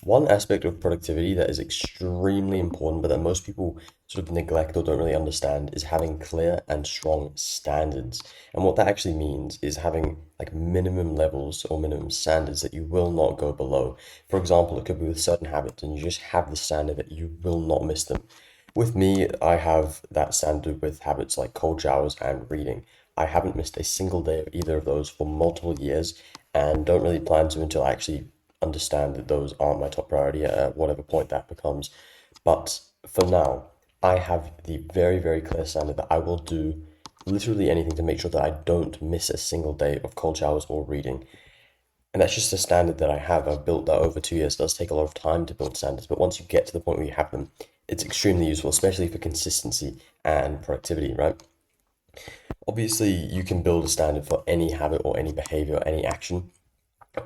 One aspect of productivity that is extremely important, but that most people sort of neglect or don't really understand, is having clear and strong standards. And what that actually means is having like minimum levels or minimum standards that you will not go below. For example, it could be with certain habits, and you just have the standard that you will not miss them. With me, I have that standard with habits like cold showers and reading. I haven't missed a single day of either of those for multiple years and don't really plan to until I actually understand that those aren't my top priority at whatever point that becomes. But for now, I have the very, very clear standard that I will do literally anything to make sure that I don't miss a single day of cold showers or reading. And that's just a standard that I have. I've built that over 2 years. It does take a lot of time to build standards, but once you get to the point where you have them, it's extremely useful, especially for consistency and productivity, right? Obviously, you can build a standard for any habit or any behavior or any action,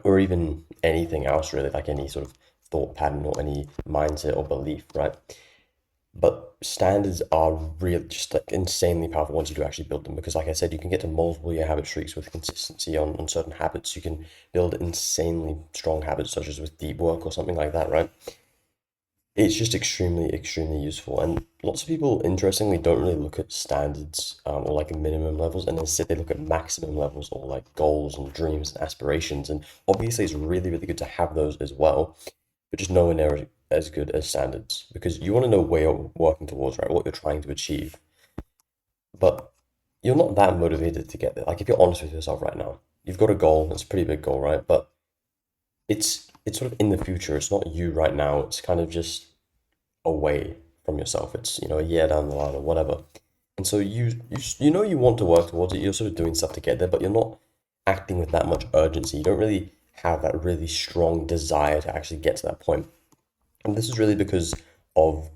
or even anything else really, like any sort of thought pattern or any mindset or belief, right? But standards are real, just like insanely powerful once you do actually build them. Because, like I said, you can get to multiple year habit streaks with consistency on certain habits. You can build insanely strong habits, such as with deep work or something like that, right? It's just extremely, extremely useful. And lots of people, interestingly, don't really look at standards or like minimum levels, and instead they look at maximum levels or like goals and dreams and aspirations. And obviously, it's really, really good to have those as well, but just nowhere near as good as standards because you want to know where you're working towards, right? What you're trying to achieve. But you're not that motivated to get there. Like if you're honest with yourself right now, you've got a goal. It's a pretty big goal, right? But it's sort of in the future. It's not you right now. It's kind of just away from yourself. It's, a year down the line or whatever. And so you know you want to work towards it. You're sort of doing stuff to get there, but you're not acting with that much urgency. You don't really have that really strong desire to actually get to that point. And this is really because of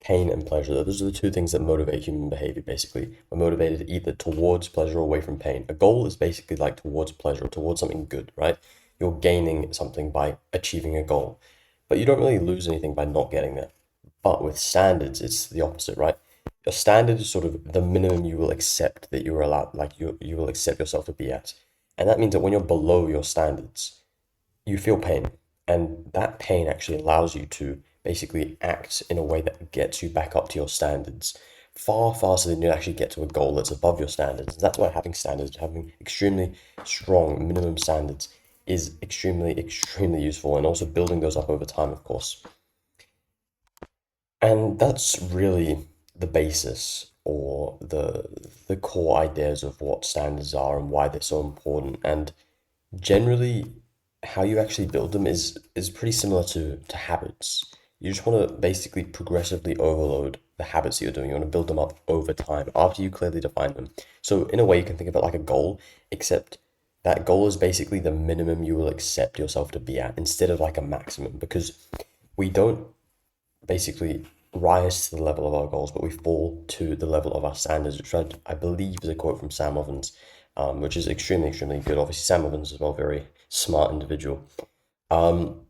pain and pleasure. Those are the two things that motivate human behavior, basically. We're motivated either towards pleasure or away from pain. A goal is basically like towards pleasure, towards something good, right? You're gaining something by achieving a goal, but you don't really lose anything by not getting there. But with standards, it's the opposite, right? Your standard is sort of the minimum you will accept that you're allowed, like you will accept yourself to be at. And that means that when you're below your standards, you feel pain. And that pain actually allows you to basically act in a way that gets you back up to your standards far faster than you actually get to a goal that's above your standards. And that's why having standards, having extremely strong minimum standards is extremely, extremely useful. And also building those up over time, of course. And that's really the basis or the core ideas of what standards are and why they're so important. And generally, how you actually build them is pretty similar to habits. You just want to basically progressively overload the habits that you're doing. You want to build them up over time after you clearly define them. So in a way, you can think of it like a goal, except that goal is basically the minimum you will accept yourself to be at instead of like a maximum, because we don't basically rise to the level of our goals, but we fall to the level of our standards, which I believe is a quote from Sam Ovens, which is extremely, extremely good. Obviously, Sam Ovens as well, very smart individual. Um,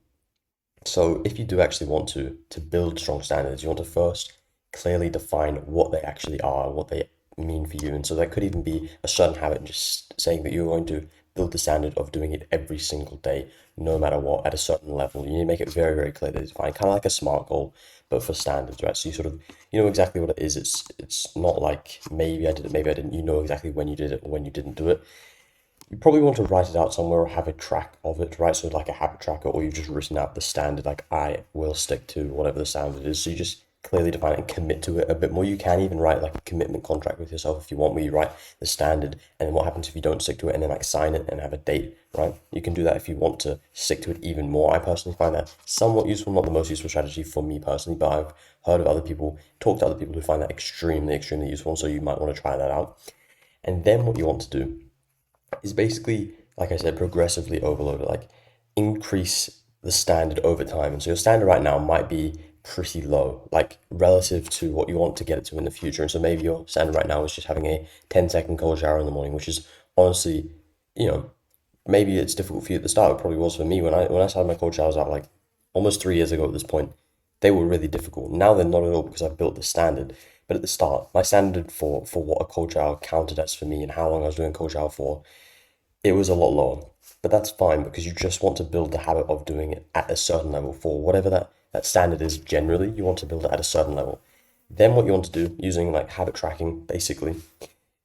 so if you do actually want to build strong standards, you want to first clearly define what they actually are, what they mean for you. And so that could even be a certain habit, just saying that you're going to build the standard of doing it every single day, no matter what, at a certain level. You need to make it very, very clearly defined, kind of like a SMART goal, but for standards, right? So you know exactly what it is. It's not like maybe I did it, maybe I didn't. You know exactly when you did it, when you didn't do it. You probably want to write it out somewhere or have a track of it, right? So like a habit tracker, or you've just written out the standard, like I will stick to whatever the standard is. So you just clearly define it and commit to it a bit more. You can even write like a commitment contract with yourself if you want, where you write the standard and then what happens if you don't stick to it, and then like sign it and have a date, right? You can do that if you want to stick to it even more. I personally find that somewhat useful, not the most useful strategy for me personally, but I've heard of other people, talked to other people who find that extremely, extremely useful. So you might want to try that out. And then what you want to do is basically, like I said, progressively overload it, like increase the standard over time. And so your standard right now might be pretty low, like relative to what you want to get it to in the future. And so maybe your standard right now is just having a 10-second cold shower in the morning, which is honestly, you know, maybe it's difficult for you at the start. It probably was for me when I started my cold showers out like almost 3 years ago at this point. They were really difficult. Now they're not at all because I've built the standard. But at the start, my standard for what a cold shower counted as for me and how long I was doing cold shower for, it was a lot lower. But that's fine because you just want to build the habit of doing it at a certain level for whatever that standard is generally. You want to build it at a certain level. Then what you want to do using like habit tracking basically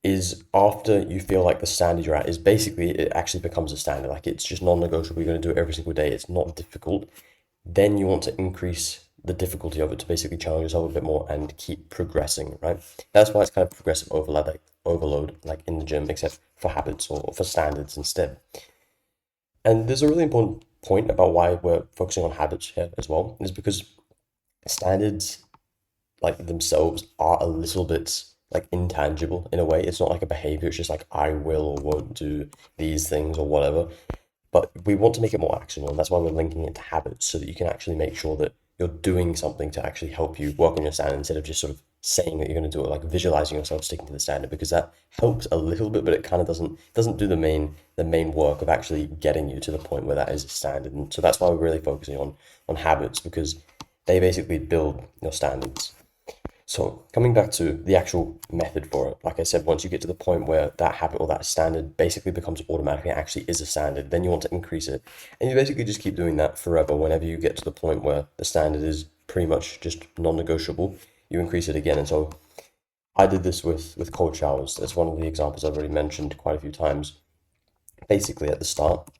is after you feel like the standard you're at is basically it actually becomes a standard. Like it's just non-negotiable. You're going to do it every single day. It's not difficult. Then you want to increase the difficulty of it to basically challenge yourself a bit more and keep progressing, right? That's why it's kind of progressive overload, like in the gym, except for habits or for standards instead. And there's a really important point about why we're focusing on habits here as well, is because standards like themselves are a little bit like intangible in a way. It's not like a behavior, it's just like I will or won't do these things or whatever. But we want to make it more actionable, and that's why we're linking it to habits so that you can actually make sure that you're doing something to actually help you work on your standard instead of just sort of saying that you're going to do it, like visualizing yourself sticking to the standard, because that helps a little bit, but it kind of doesn't do the main work of actually getting you to the point where that is a standard. And so that's why we're really focusing on habits, because they basically build your standards. So coming back to the actual method for it, like I said, once you get to the point where that habit or that standard basically becomes automatic and actually is a standard, then you want to increase it. And you basically just keep doing that forever. Whenever you get to the point where the standard is pretty much just non-negotiable, you increase it again. And so I did this with cold showers. That's one of the examples I've already mentioned quite a few times. Basically at the start,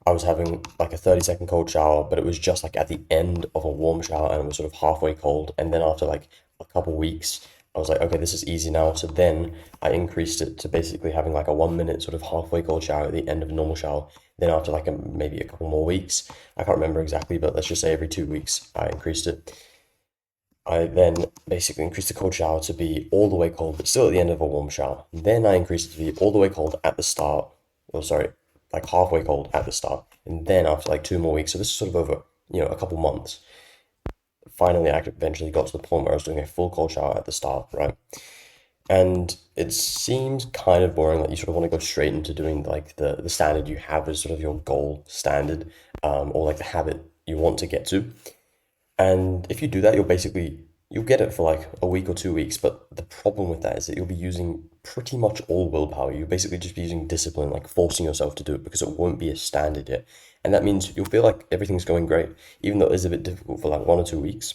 I was having like a 30-second cold shower, but it was just like at the end of a warm shower and it was sort of halfway cold. And then after like a couple weeks, I was like, okay, this is easy now. So then I increased it to basically having like a 1 minute sort of halfway cold shower at the end of a normal shower. Then after like maybe a couple more weeks, I can't remember exactly, but let's just say every 2 weeks, I increased it. I then basically increased the cold shower to be all the way cold, but still at the end of a warm shower. Then I increased it to be all the way cold at the start. Oh, sorry, like halfway cold at the start. And then after like 2 more weeks, so this is sort of over, a couple months, finally I eventually got to the point where I was doing a full cold shower at the start, right? And it seems kind of boring that you sort of want to go straight into doing like the standard you have as sort of your goal standard, or like the habit you want to get to. And if you do that, you'll get it for like a week or 2 weeks. But the problem with that is that you'll be using pretty much all willpower. You'll basically just be using discipline, like forcing yourself to do it because it won't be a standard yet. And that means you'll feel like everything's going great, even though it is a bit difficult for like 1 or 2 weeks.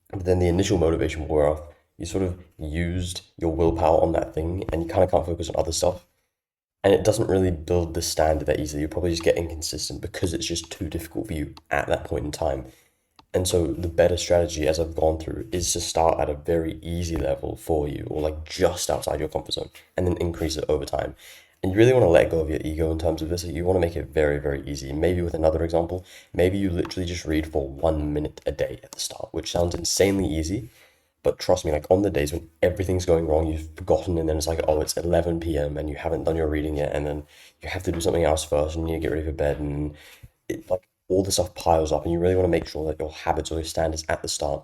But then the initial motivation will wear off. You sort of used your willpower on that thing and you kind of can't focus on other stuff. And it doesn't really build the standard that easily. You probably just get inconsistent because it's just too difficult for you at that point in time. And so the better strategy, as I've gone through, is to start at a very easy level for you, or like just outside your comfort zone, and then increase it over time. And you really want to let go of your ego in terms of this. You want to make it very, very easy. Maybe with another example, maybe you literally just read for 1 minute a day at the start, which sounds insanely easy. But trust me, like on the days when everything's going wrong, you've forgotten, and then it's like, oh, it's 11 p.m. and you haven't done your reading yet, and then you have to do something else first, and you need to get ready for bed, and it like all the stuff piles up, and you really want to make sure that your habits or your standards at the start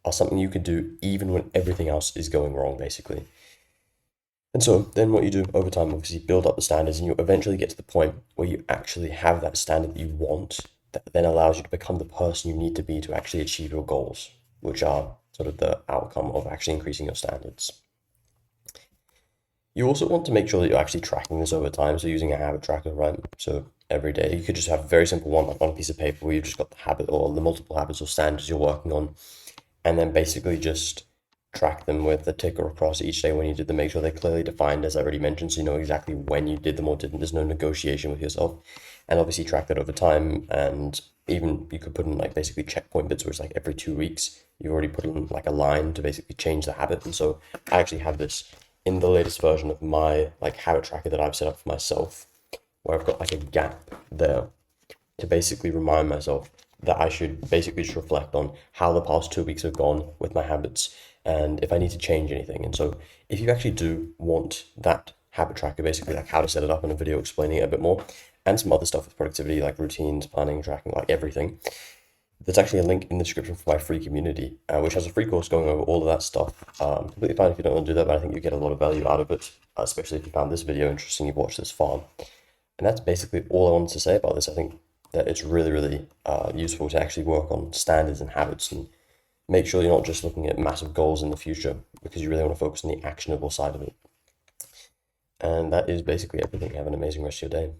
are something you can do even when everything else is going wrong, basically. And so then what you do over time, obviously build up the standards, and you eventually get to the point where you actually have that standard that you want, that then allows you to become the person you need to be to actually achieve your goals, which are sort of the outcome of actually increasing your standards. You also want to make sure that you're actually tracking this over time. So using a habit tracker, right? So every day you could just have a very simple one, like on a piece of paper where you've just got the habit or the multiple habits or standards you're working on, and then basically just track them with a ticker across each day when you did them. Make sure they're clearly defined, as I already mentioned, so you know exactly when you did them or didn't. There's no negotiation with yourself. And obviously track that over time. And even you could put in like basically checkpoint bits where it's like every 2 weeks, you've already put in like a line to basically change the habit. And so I actually have this in the latest version of my like habit tracker that I've set up for myself, where I've got like a gap there to basically remind myself that I should basically just reflect on how the past 2 weeks have gone with my habits and if I need to change anything. And so if you actually do want that habit tracker, basically like how to set it up in a video explaining it a bit more, and some other stuff with productivity like routines, planning, tracking, like everything, there's actually a link in the description for my free community, which has a free course going over all of that stuff. Completely fine if you don't want to do that, but I think you get a lot of value out of it, especially if you found this video interesting, you've watched this far. And that's basically all I wanted to say about this. I think that it's really, really useful to actually work on standards and habits and make sure you're not just looking at massive goals in the future, because you really want to focus on the actionable side of it. And that is basically everything. Have an amazing rest of your day.